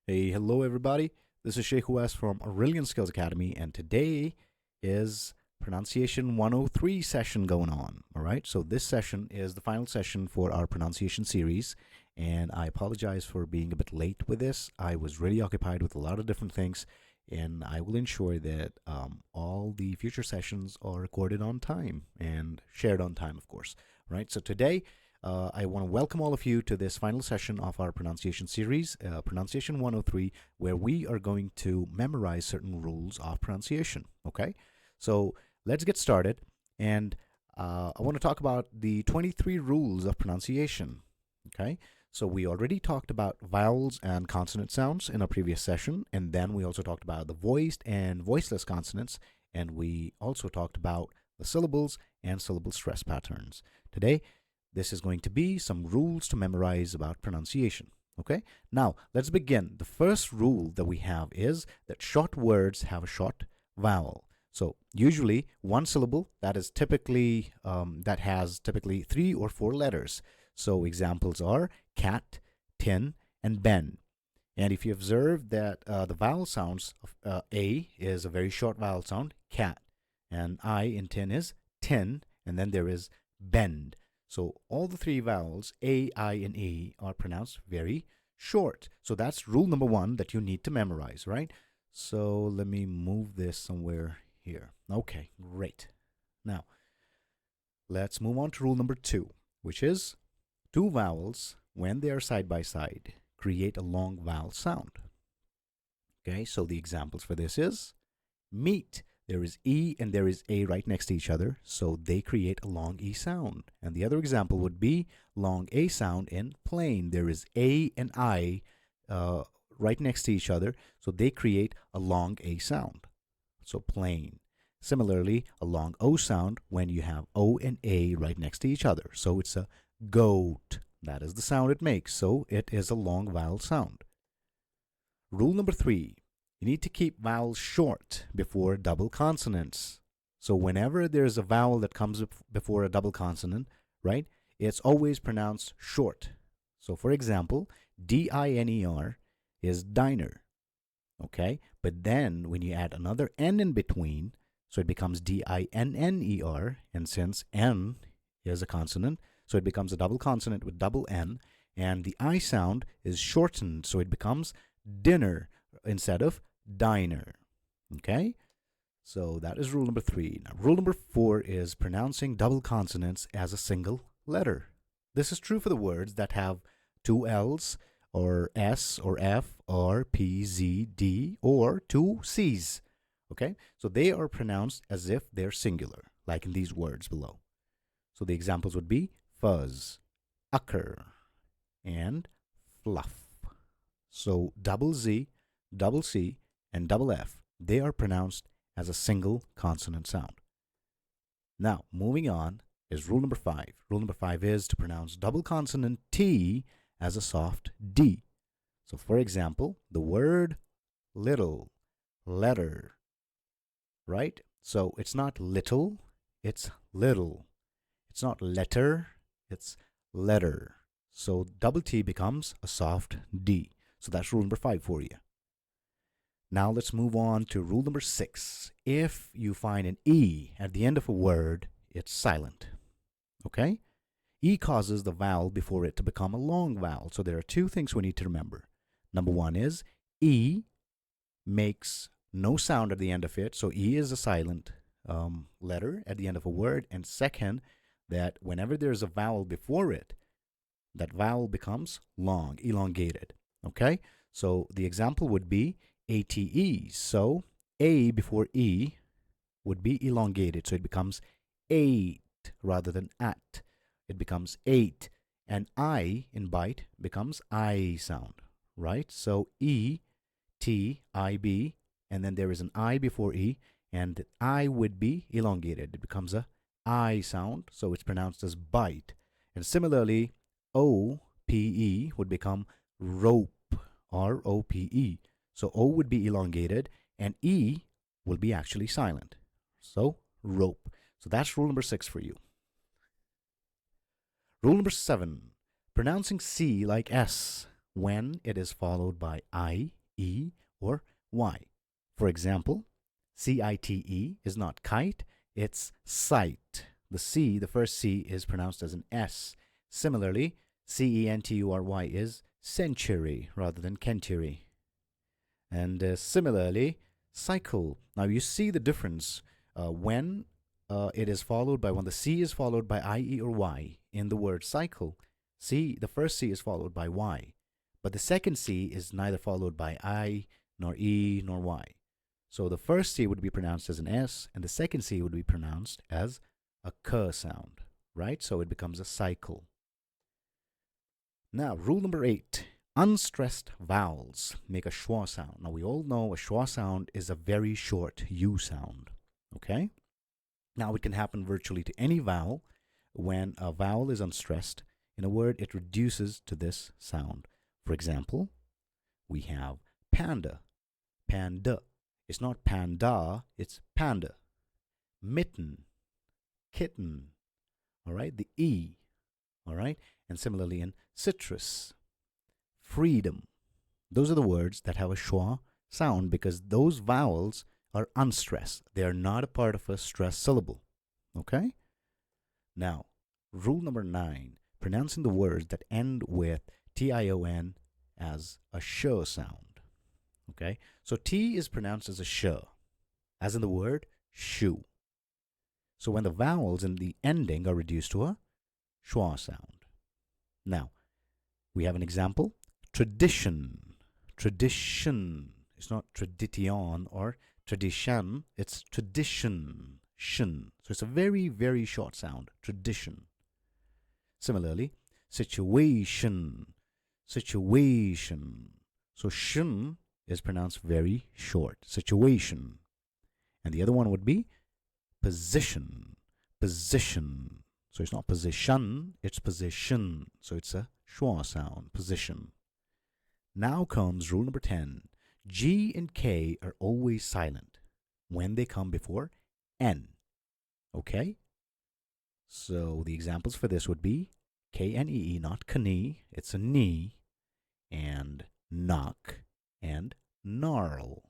Hey, hello everybody. This is Sheikh West from Aurelian Skills Academy, and today is pronunciation 103 session going on. All right, so this session is the final session for our pronunciation series, and I apologize for being a bit late with this. I was really occupied with a lot of different things, and I will ensure that all the future sessions are recorded on time and shared on time, of course. All right, so today I want to welcome all of you to this final session of our pronunciation series, Pronunciation 103, where we are going to memorize certain rules of pronunciation. Okay, so let's get started. And I want to talk about the 23 rules of pronunciation. Okay, so we already talked about vowels and consonant sounds in our previous session, and then we also talked about the voiced and voiceless consonants, and we also talked about the syllables and syllable stress patterns. Today, this is going to be some rules to memorize about pronunciation. Okay, now let's begin. The first rule that we have is that short words have a short vowel. So usually one syllable that is typically that has typically 3 or 4 letters. So examples are cat, tin, and ben. And if you observe that the vowel sounds of A is a very short vowel sound, cat, and I in tin is tin, and then there is bend. So all the 3 vowels, A, I, and E, are pronounced very short. So that's rule number 1 that you need to memorize, right? So let me move this somewhere here. Okay, great. Now, let's move on to rule number 2, which is 2 vowels, when they are side by side, create a long vowel sound. Okay, so the examples for this is meat. There is E and there is A right next to each other, so they create a long E sound. And the other example would be long A sound in plane. There is A and I right next to each other, so they create a long A sound. So plane. Similarly, a long O sound when you have O and A right next to each other. So it's a goat. That is the sound it makes, so it is a long vowel sound. Rule number 3. You need to keep vowels short before double consonants. So whenever there's a vowel that comes before a double consonant, right, it's always pronounced short. So for example, D-I-N-E-R is diner, okay? But then when you add another N in between, so it becomes D-I-N-N-E-R, and since N is a consonant, so it becomes a double consonant with double N, and the I sound is shortened, so it becomes dinner instead of diner. Okay? So that is rule number 3. Now, rule number 4 is pronouncing double consonants as a single letter. This is true for the words that have 2 L's, or S, or F, or P, Z, D, or 2 C's. Okay? So they are pronounced as if they're singular, like in these words below. So the examples would be fuzz, ucker, and fluff. So double Z, double C, and double F, they are pronounced as a single consonant sound. Now, moving on is rule number 5. Rule number 5 is to pronounce double consonant T as a soft D. So for example, the word little, letter, right? So it's not little, it's little. It's not letter, it's letter. So double T becomes a soft D. So that's rule number 5 for you. Now let's move on to rule number 6. If you find an E at the end of a word, it's silent. Okay? E causes the vowel before it to become a long vowel. So there are 2 things we need to remember. Number 1 is E makes no sound at the end of it. So E is a silent letter at the end of a word. And second, that whenever there's a vowel before it, that vowel becomes long, elongated. Okay? So the example would be ATE. So A before E would be elongated. So it becomes 8 rather than at. It becomes 8. And I in bite becomes I sound, right? So E, T, I, B, and then there is an I before E, and the I would be elongated. It becomes a I sound, so it's pronounced as bite. And similarly, O, P, E would become rope, R-O-P-E. So O would be elongated, and E will be actually silent. So rope. So that's rule number 6 for you. Rule number 7, pronouncing C like S when it is followed by I, E, or Y. For example, CITE is not kite, it's sight. The C, the first C, is pronounced as an S. Similarly, CENTURY is century rather than century. And similarly, cycle. Now you see the difference when it is followed by, when the C is followed by I, E, or Y in the word cycle. C, the first C is followed by Y, but the second C is neither followed by I, nor E, nor Y. So the first C would be pronounced as an S, and the second C would be pronounced as a K sound, right? So it becomes a cycle. Now, rule number 8. Unstressed vowels make a schwa sound. Now, we all know a schwa sound is a very short U sound, okay? Now, it can happen virtually to any vowel. When a vowel is unstressed in a word, it reduces to this sound. For example, we have panda, panda. It's not panda, it's panda. Mitten, kitten, all right? The E, all right? And similarly in citrus, freedom. Those are the words that have a schwa sound because those vowels are unstressed. They are not a part of a stressed syllable, okay? Now, rule number 9, pronouncing the words that end with tion as a sh sound. Okay, so T is pronounced as a sh, as in the word shoe. So when the vowels in the ending are reduced to a schwa sound. Now, we have an example. Tradition. Tradition. It's not tradition or tradition. It's tradition. Shin. So it's a very, very short sound. Tradition. Similarly, situation. Situation. So shin is pronounced very short. Situation. And the other one would be position. Position. So it's not position, it's position. So it's a schwa sound. Position. Now comes rule number 10. G and K are always silent when they come before N. Okay? So the examples for this would be Knee, not knee, it's a knee, and knock, and gnarl.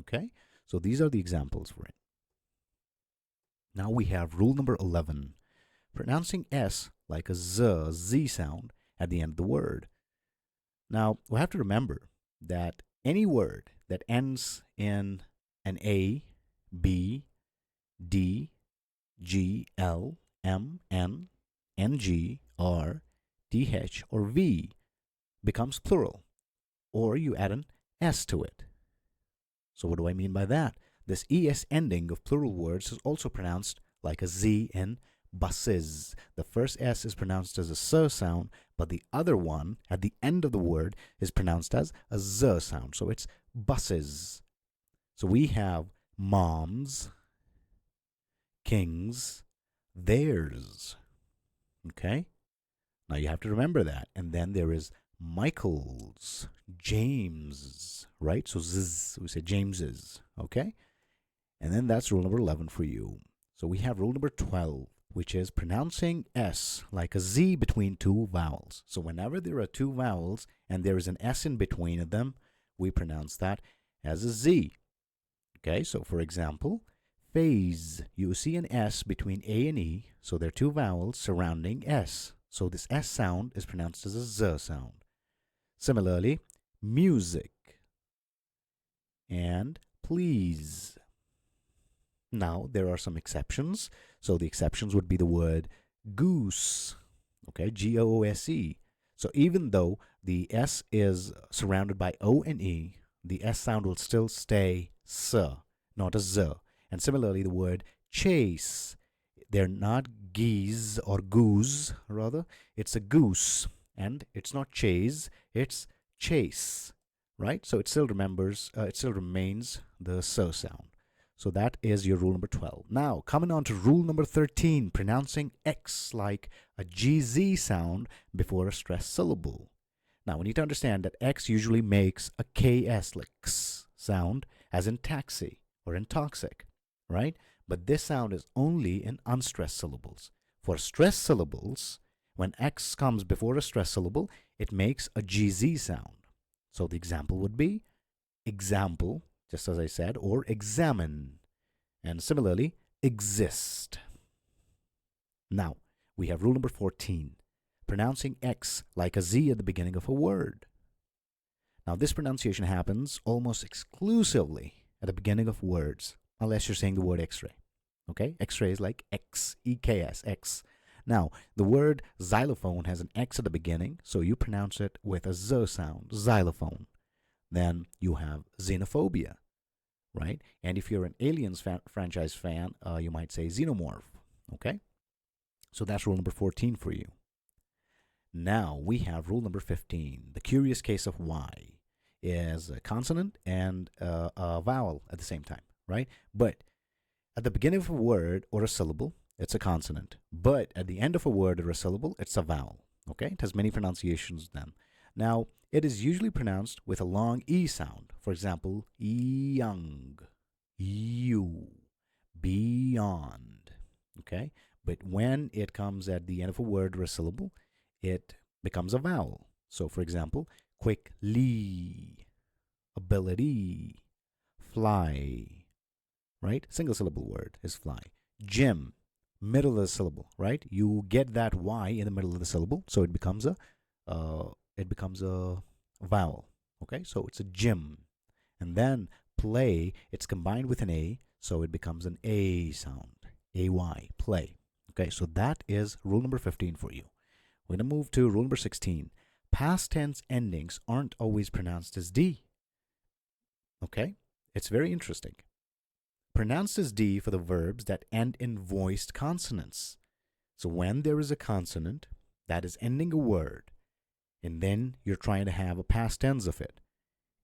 Okay? So these are the examples for it. Now we have rule number 11. Pronouncing S like a Z sound at the end of the word. Now, we have to remember that any word that ends in an A, B, D, G, L, M, N, NG, R, DH, or V becomes plural, or you add an S to it. So what do I mean by that? This ES ending of plural words is also pronounced like a Z in buses. The first S is pronounced as a S sound, but the other one at the end of the word is pronounced as a Z sound. So it's buses. So we have moms, kings, theirs. Okay? Now you have to remember that. And then there is Michael's, James, right? So zzz, we say James's, okay? And then that's rule number 11 for you. So we have rule number 12, which is pronouncing S like a Z between two vowels. So whenever there are two vowels and there is an S in between of them, we pronounce that as a Z. Okay, so for example, phase. You see an S between A and E, so there are two vowels surrounding S. So this S sound is pronounced as a Z sound. Similarly, music and please. Now, there are some exceptions. So the exceptions would be the word goose, okay, Goose. So even though the S is surrounded by O and E, the S sound will still stay S, not a Z. And similarly, the word chase. They're not geese or goose, rather. It's a goose. And it's not chase, it's chase, right? So it still remains the S sound. So that is your rule number 12. Now, coming on to rule number 13, pronouncing X like a GZ sound before a stressed syllable. Now, we need to understand that X usually makes a KS like X sound, as in taxi or intoxic, right? But this sound is only in unstressed syllables. For stressed syllables, when X comes before a stressed syllable, it makes a GZ sound. So the example would be example, just as I said, or examine. And similarly, exist. Now, we have rule number 14, pronouncing X like a Z at the beginning of a word. Now, this pronunciation happens almost exclusively at the beginning of words, unless you're saying the word X-ray. Okay? X-ray is like X, E-K-S, X. Now, the word xylophone has an X at the beginning, so you pronounce it with a Z sound, xylophone. Then you have xenophobia, right? And if you're an Aliens franchise fan, you might say xenomorph, okay? So that's rule number 14 for you. Now we have rule number 15. The curious case of Y is a consonant and a vowel at the same time, right? But at the beginning of a word or a syllable, it's a consonant. But at the end of a word or a syllable, it's a vowel, okay? It has many pronunciations then. Now, it is usually pronounced with a long E sound. For example, young, you, beyond, okay? But when it comes at the end of a word or a syllable, it becomes a vowel. So, for example, quickly, ability, fly, right? Single syllable word is fly. Gym, middle of the syllable, right? You get that Y in the middle of the syllable, so it becomes a vowel. Okay, so it's a gym. And then play, it's combined with an A, so it becomes an A sound. A-Y, play. Okay, so that is rule number 15 for you. We're going to move to rule number 16. Past tense endings aren't always pronounced as D. Okay, it's very interesting. Pronounced as D for the verbs that end in voiced consonants. So when there is a consonant that is ending a word, and then you're trying to have a past tense of it,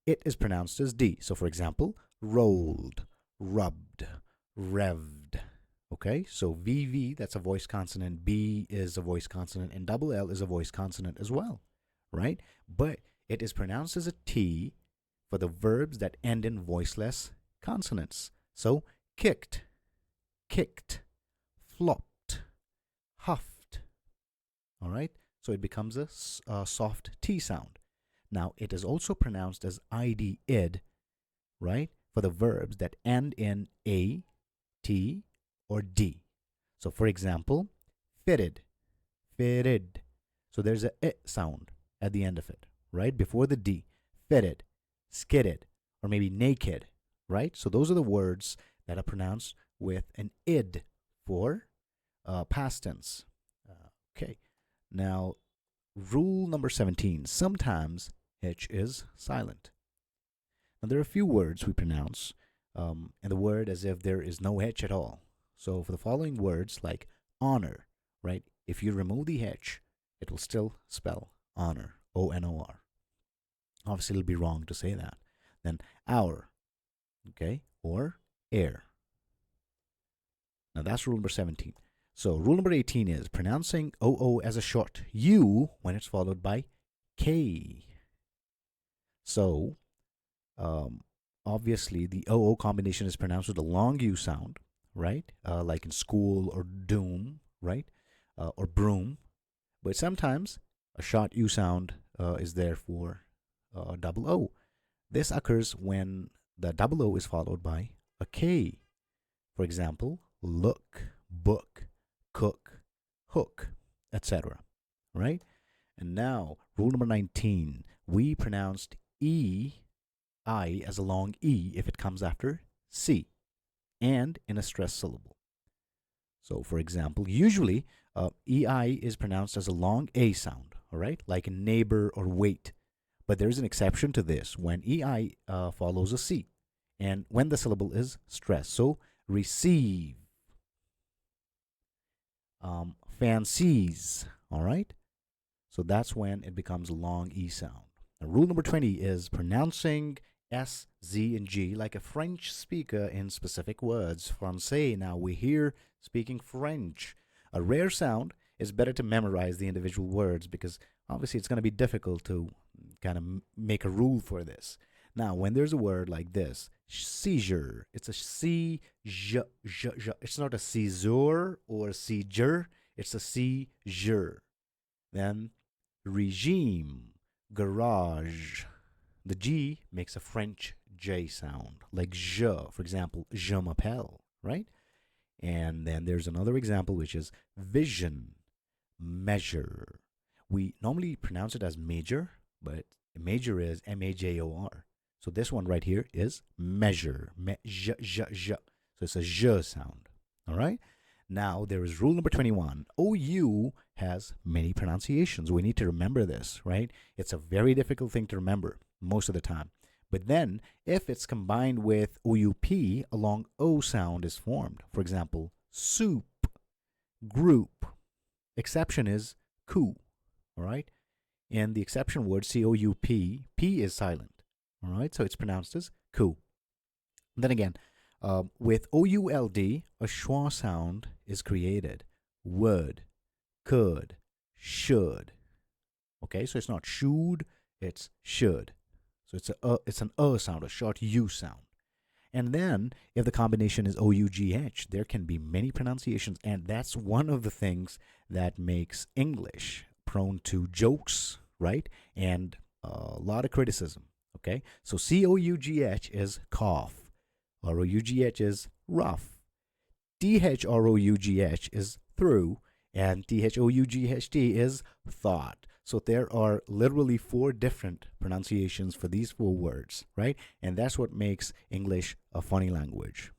it is pronounced as D. So for example, rolled, rubbed, revved. Okay, so VV, that's a voiced consonant, B is a voiced consonant, and double L is a voiced consonant as well, right? But it is pronounced as a T for the verbs that end in voiceless consonants. So kicked, kicked, flopped, huffed. All right, so it becomes a soft T sound. Now, it is also pronounced as ID, id, right, for the verbs that end in A, T, or D. So, for example, fitted, fitted. So there's a I sound at the end of it, right, before the D. Fitted, skidded, or maybe naked, right? So those are the words that are pronounced with an id for past tense. Okay. Now, rule number 17. Sometimes H is silent. Now, there are a few words we pronounce in the word as if there is no H at all. So for the following words like honor, right? If you remove the H, it will still spell honor, O-N-O-R. Obviously, it'll be wrong to say that. Then hour, okay, or air. Now that's rule number 17. So rule number 18 is pronouncing OO as a short U when it's followed by K. So obviously the OO combination is pronounced with a long U sound, right? Like in school or doom, right? Or broom. But sometimes a short U sound is there for double O. This occurs when the double O is followed by a K. For example, look, book, cook, hook, etc. Right? And now, rule number 19. We pronounced I as a long E if it comes after C and in a stressed syllable. So, for example, usually EI is pronounced as a long A sound, all right, like in neighbor or wait. But there's an exception to this when EI follows a C and when the syllable is stressed. So, receive, fancies, all right? So that's when it becomes a long E sound. Now, rule number 20 is pronouncing S, Z, and G like a French speaker in specific words. Francais, now we're here speaking French. A rare sound is better to memorize the individual words because obviously it's going to be difficult to kind of make a rule for this. Now, when there's a word like this, seizure, it's a C, J. It's not a seizure or a seizure, it's a seizure. Then regime, garage. The G makes a French J sound, like je, for example, je m'appelle, right? And then there's another example, which is vision, measure. We normally pronounce it as major, but major is M-A-J-O-R. So this one right here is measure, je. So it's a je sound, all right? Now, there is rule number 21. OU has many pronunciations. We need to remember this, right? It's a very difficult thing to remember most of the time. But then, if it's combined with OUP, a long O sound is formed. For example, soup, group. Exception is coup, all right? And the exception word, C-O-U-P, P is silent, all right? So it's pronounced as coup. And then again, with O-U-L-D, a schwa sound is created. Would, could, should. Okay, so it's not should, it's should. So it's an sound, a short U sound. And then, if the combination is O-U-G-H, there can be many pronunciations, and that's one of the things that makes English prone to jokes, right? And a lot of criticism, okay? So C-O-U-G-H is cough. R-O-U-G-H is rough. T-H-R-O-U-G-H is through, and T-H-O-U-G-H-T is thought. So there are literally 4 different pronunciations for these 4 words, right? And that's what makes English a funny language.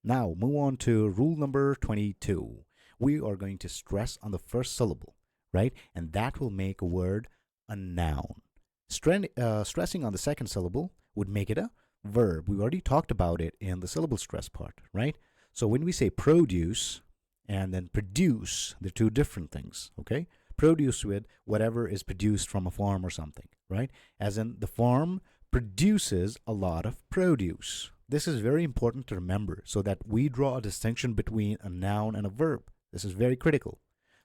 Now, move on to rule number 22. We are going to stress on the first syllable, right? And that will make a word a noun. Stressing on the second syllable would make it a verb. We already talked about it in the syllable stress part, right? So when we say produce and then produce, they're 2 different things, okay? Produce with whatever is produced from a farm or something, right? As in, the farm produces a lot of produce. This is very important to remember so that we draw a distinction between a noun and a verb. This is very critical.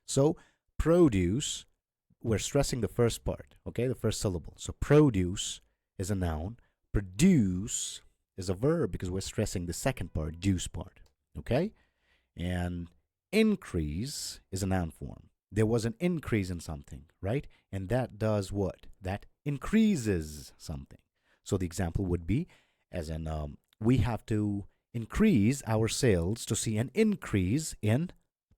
So produce, we're stressing the first part, okay? The first syllable. So produce is a noun. Produce is a verb because we're stressing the second part, juice part, okay? And increase is a noun form. There was an increase in something, right? And that does what? That increases something. So the example would be, as in, we have to increase our sales to see an increase in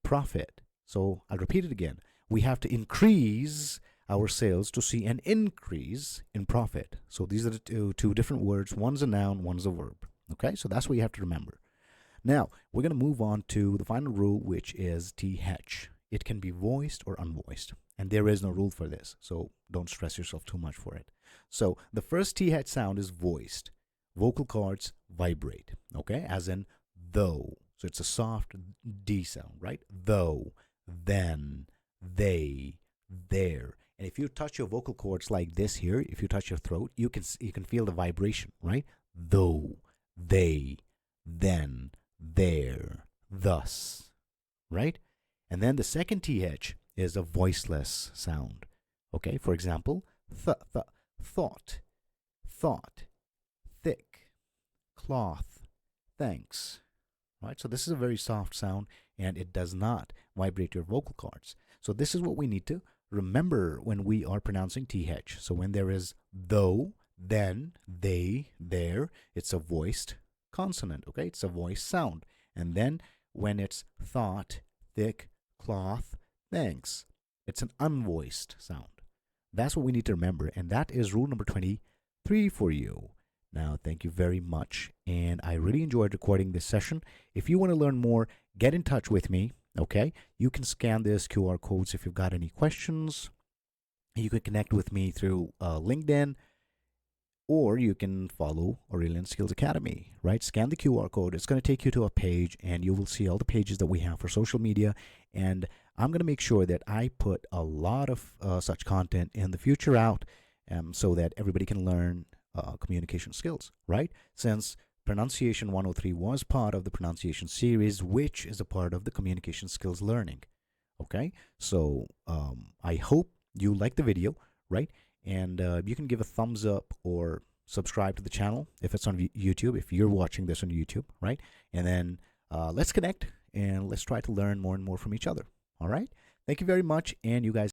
profit. So I'll repeat it again. We have to increase our sales to see an increase in profit. So these are the two different words. One's a noun, one's a verb. Okay, so that's what you have to remember. Now, we're going to move on to the final rule, which is TH. It can be voiced or unvoiced, and there is no rule for this, so don't stress yourself too much for it. So the first TH sound is voiced. Vocal cords vibrate, okay, as in though. So it's a soft D sound, right? Though, then, they, there. And if you touch your vocal cords like this here, if you touch your throat, you can feel the vibration, right? Though, they, then, there, thus, right? And then the second TH is a voiceless sound. Okay, for example, thought, thick, cloth, thanks. Right? So this is a very soft sound, and it does not vibrate your vocal cords. So this is what we need to remember when we are pronouncing TH. So when there is though, then, they, there, it's a voiced consonant, okay? It's a voiced sound. And then when it's thought, thick, cloth, thanks, it's an unvoiced sound. That's what we need to remember, and that is rule number 23 for you. Now, thank you very much, and I really enjoyed recording this session. If you want to learn more, get in touch with me, okay? You can scan this QR codes if you've got any questions. You can connect with me through LinkedIn, or you can follow Aurelian Skills Academy, right? Scan the QR code. It's going to take you to a page, and you will see all the pages that we have for social media. And I'm going to make sure that I put a lot of such content in the future out so that everybody can learn communication skills, right? Since Pronunciation 103 was part of the pronunciation series, which is a part of the communication skills learning, okay? So I hope you like the video, right? And you can give a thumbs up or subscribe to the channel if it's on YouTube, if you're watching this on YouTube, right? And then let's connect and let's try to learn more and more from each other, all right? Thank you very much, and you guys